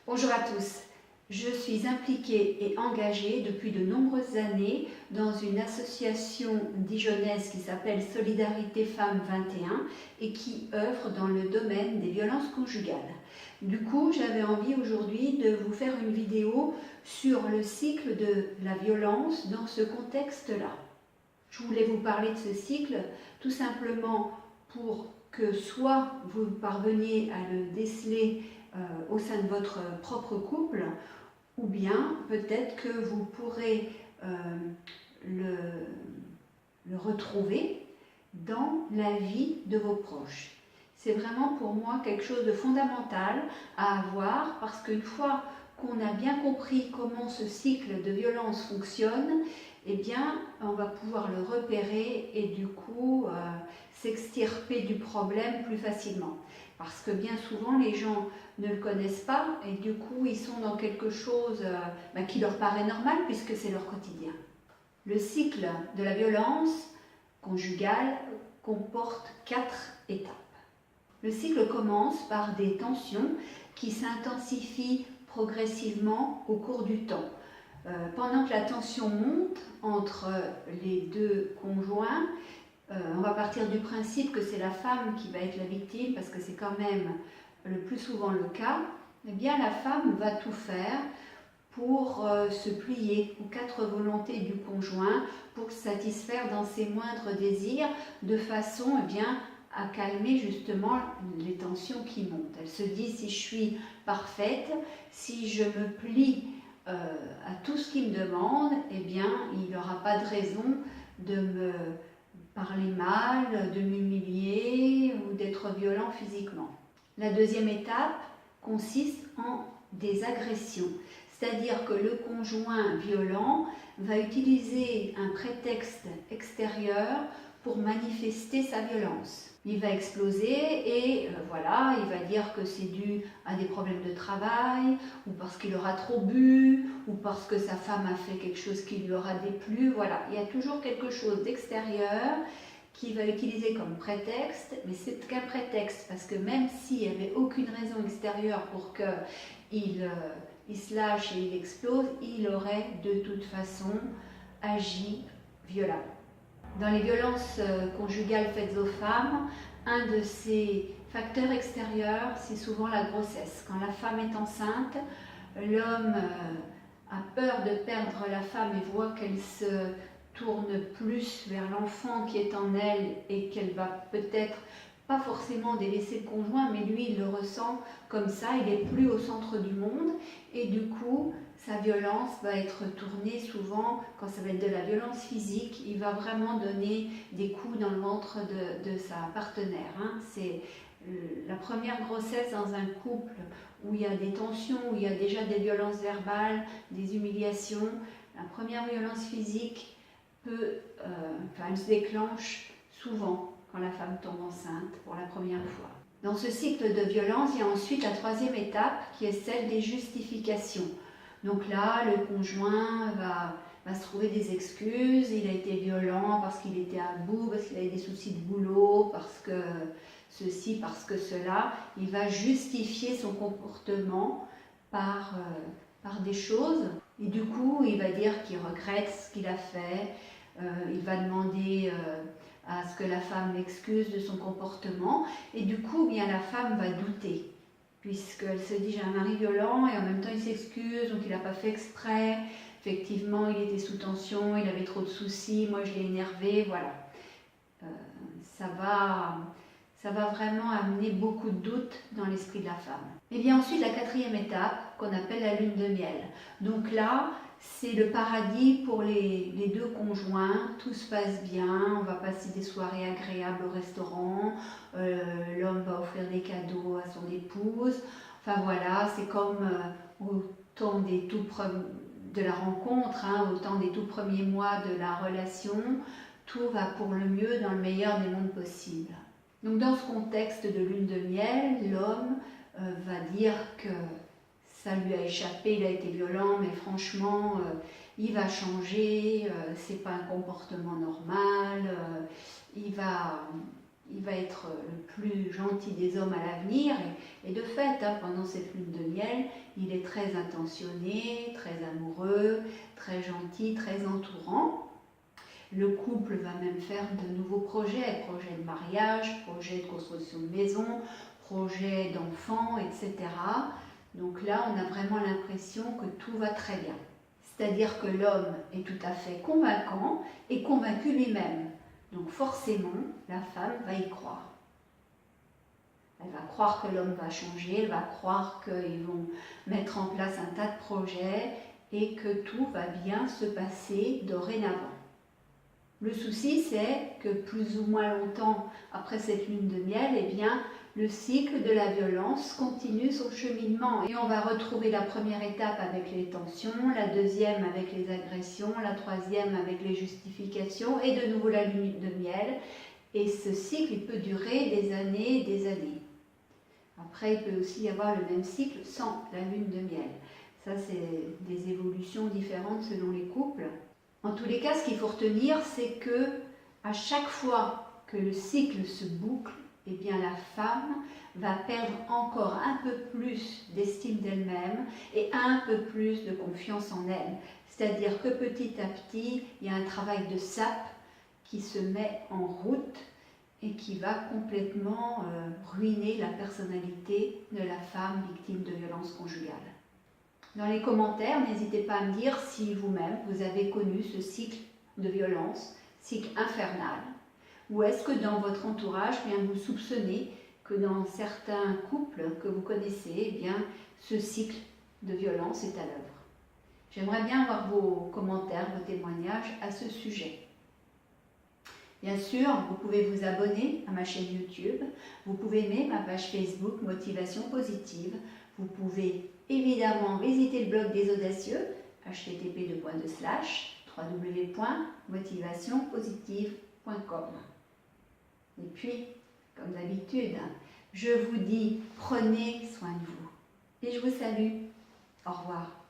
Bonjour à tous, je suis impliquée et engagée depuis de nombreuses années dans une association dijonnaise qui s'appelle Solidarité Femmes 21 et qui œuvre dans le domaine des violences conjugales. Du coup, j'avais envie aujourd'hui de vous faire une vidéo sur le cycle de la violence dans ce contexte-là. Je voulais vous parler de ce cycle tout simplement pour que soit vous parveniez à le déceler au sein de votre propre couple, ou bien peut-être que vous pourrez le retrouver dans la vie de vos proches. C'est vraiment pour moi quelque chose de fondamental à avoir, parce qu'une fois qu'on a bien compris comment ce cycle de violence fonctionne, eh bien, on va pouvoir le repérer et du coup s'extirper du problème plus facilement. Parce que bien souvent, les gens ne le connaissent pas et du coup, ils sont dans quelque chose qui leur paraît normal puisque c'est leur quotidien. Le cycle de la violence conjugale comporte 4 étapes. Le cycle commence par des tensions qui s'intensifient progressivement au cours du temps. Pendant que la tension monte entre les deux conjoints, on va partir du principe que c'est la femme qui va être la victime, parce que c'est quand même le plus souvent le cas. Eh bien, la femme va tout faire pour se plier aux 4 volontés du conjoint, pour satisfaire dans ses moindres désirs, de façon à calmer justement les tensions qui montent. Elle se dit, si je suis parfaite, si je me plie à tout ce qu'il me demande, eh bien, il n'aura pas de raison de me parler mal, de m'humilier ou d'être violent physiquement. La deuxième étape consiste en des agressions, c'est-à-dire que le conjoint violent va utiliser un prétexte extérieur pour manifester sa violence. Il va exploser et il va dire que c'est dû à des problèmes de travail, ou parce qu'il aura trop bu, ou parce que sa femme a fait quelque chose qui lui aura déplu. Voilà, il y a toujours quelque chose d'extérieur qu'il va utiliser comme prétexte, mais c'est qu'un prétexte, parce que même s'il n'y avait aucune raison extérieure pour qu'il se lâche et il explose, il aurait de toute façon agi violemment. Dans les violences conjugales faites aux femmes, un de ces facteurs extérieurs, c'est souvent la grossesse. Quand la femme est enceinte, l'homme a peur de perdre la femme et voit qu'elle se tourne plus vers l'enfant qui est en elle et qu'elle va peut-être pas forcément délaisser le conjoint, mais lui il le ressent comme ça, il n'est plus au centre du monde et du coup sa violence va être tournée souvent, quand ça va être de la violence physique, il va vraiment donner des coups dans le ventre de sa partenaire. C'est la première grossesse dans un couple où il y a des tensions, où il y a déjà des violences verbales, des humiliations. La première violence physique elle se déclenche souvent quand la femme tombe enceinte pour la première fois. Dans ce cycle de violence, il y a ensuite la troisième étape qui est celle des justifications. Donc là, le conjoint va se trouver des excuses, il a été violent parce qu'il était à bout, parce qu'il avait des soucis de boulot, parce que ceci, parce que cela. Il va justifier son comportement par des choses et du coup, il va dire qu'il regrette ce qu'il a fait, il va demander à ce que la femme l'excuse de son comportement et du coup, la femme va douter, puisqu'elle se dit j'ai un mari violent et en même temps il s'excuse, donc il n'a pas fait exprès, effectivement il était sous tension, il avait trop de soucis, moi je l'ai énervé, voilà. Ça va vraiment amener beaucoup de doutes dans l'esprit de la femme. Et bien ensuite la quatrième étape qu'on appelle la lune de miel. Donc là, c'est le paradis pour les deux conjoints, tout se passe bien, on va passer des soirées agréables au restaurant, l'homme va offrir des cadeaux à son épouse, enfin voilà, c'est comme au temps de la rencontre, au temps des tout premiers mois de la relation, tout va pour le mieux dans le meilleur des mondes possibles. Donc dans ce contexte de lune de miel, l'homme va dire que ça lui a échappé, il a été violent, mais franchement, il va changer, c'est pas un comportement normal, il va être le plus gentil des hommes à l'avenir. Et de fait, pendant cette lune de miel, il est très intentionné, très amoureux, très gentil, très entourant. Le couple va même faire de nouveaux projets de mariage, projets de construction de maison, projets d'enfants, etc. Donc là, on a vraiment l'impression que tout va très bien. C'est-à-dire que l'homme est tout à fait convaincant et convaincu lui-même. Donc forcément, la femme va y croire. Elle va croire que l'homme va changer, elle va croire qu'ils vont mettre en place un tas de projets et que tout va bien se passer dorénavant. Le souci, c'est que plus ou moins longtemps après cette lune de miel, eh bien, le cycle de la violence continue son cheminement. Et on va retrouver la première étape avec les tensions, la deuxième avec les agressions, la troisième avec les justifications et de nouveau la lune de miel. Et ce cycle, il peut durer des années et des années. Après, il peut aussi y avoir le même cycle sans la lune de miel. Ça, c'est des évolutions différentes selon les couples. En tous les cas, ce qu'il faut retenir, c'est que à chaque fois que le cycle se boucle, eh bien la femme va perdre encore un peu plus d'estime d'elle-même et un peu plus de confiance en elle. C'est-à-dire que petit à petit, il y a un travail de sape qui se met en route et qui va complètement ruiner la personnalité de la femme victime de violences conjugales. Dans les commentaires, n'hésitez pas à me dire si vous-même, vous avez connu ce cycle de violence, cycle infernal, ou est-ce que dans votre entourage, bien, vous soupçonnez que dans certains couples que vous connaissez, eh bien, ce cycle de violence est à l'œuvre. J'aimerais bien avoir vos commentaires, vos témoignages à ce sujet. Bien sûr, vous pouvez vous abonner à ma chaîne YouTube, vous pouvez aimer ma page Facebook Motivation Positive, vous pouvez évidemment visiter le blog des audacieux, http://www.motivationpositive.com. Et puis, comme d'habitude, je vous dis prenez soin de vous et je vous salue. Au revoir.